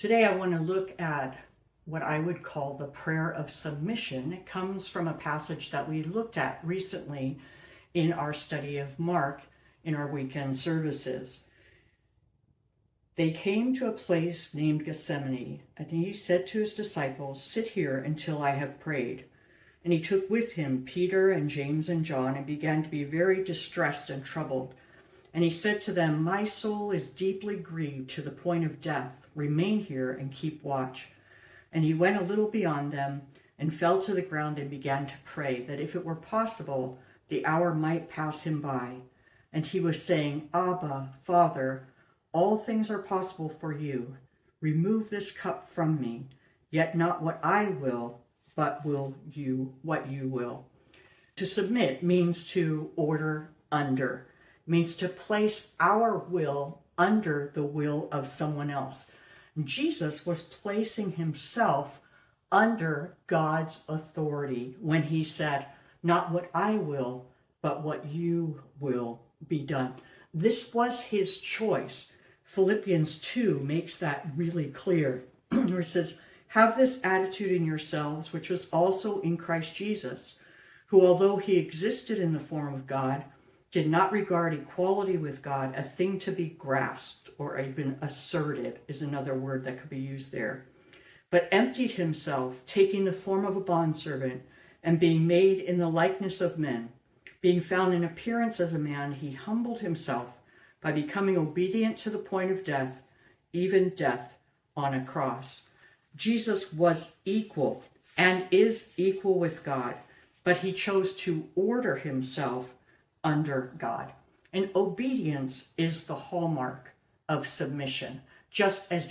Today I want to look at what I would call the prayer of submission. It comes from a passage that we looked at recently in our study of Mark in our weekend services. They came to a place named Gethsemane, and he said to his disciples, "Sit here until I have prayed." And he took with him Peter and James and John and began to be very distressed and troubled. And he said to them, "My soul is deeply grieved to the point of death. Remain here and keep watch." And he went a little beyond them and fell to the ground and began to pray that if it were possible, the hour might pass him by. And he was saying, "Abba, Father, all things are possible for you. Remove this cup from me, yet not what I will, but what you will." To submit means to order under, means to place our will under the will of someone else. Jesus was placing himself under God's authority when he said, "Not what I will, but what you will be done." This was his choice. Philippians 2 makes that really clear, where it says, "Have this attitude in yourselves, which was also in Christ Jesus, who, although he existed in the form of God, did not regard equality with God a thing to be grasped," or even asserted is another word that could be used there, "but emptied himself, taking the form of a bondservant, and being made in the likeness of men. Being found in appearance as a man, he humbled himself by becoming obedient to the point of death, even death on a cross." Jesus was equal and is equal with God, but he chose to order himself under God. And obedience is the hallmark of submission. Just as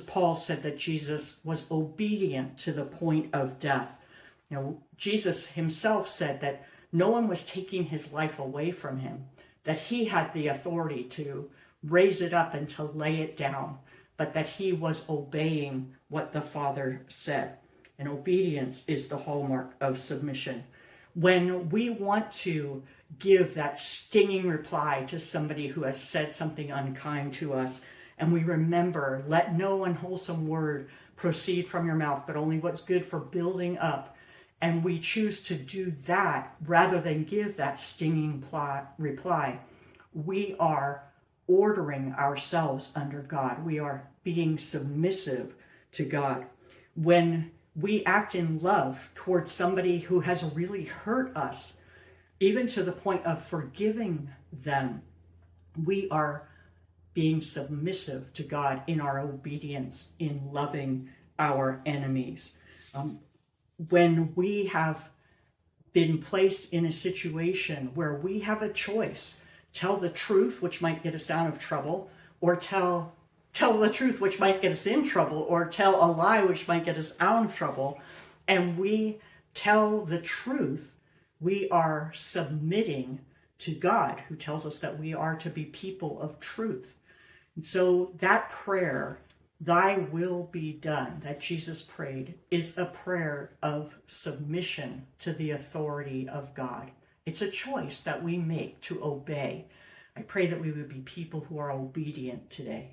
Paul said that Jesus was obedient to the point of death. Jesus himself said that no one was taking his life away from him, that he had the authority to raise it up and to lay it down, but that he was obeying what the Father said. And obedience is the hallmark of submission. When we want to give that stinging reply to somebody who has said something unkind to us, and we remember, "Let no unwholesome word proceed from your mouth, but only what's good for building up," and we choose to do that rather than give that stinging reply, we are ordering ourselves under God. We are being submissive to God. When we act in love towards somebody who has really hurt us, even to the point of forgiving them, we are being submissive to God in our obedience, in loving our enemies. When we have been placed in a situation where we have a choice, tell the truth, which might get us out of trouble, or tell the truth, which might get us in trouble, or tell a lie, which might get us out of trouble, and we tell the truth, we are submitting to God, who tells us that we are to be people of truth. And so that prayer, "Thy will be done," that Jesus prayed, is a prayer of submission to the authority of God. It's a choice that we make to obey. I pray that we would be people who are obedient today.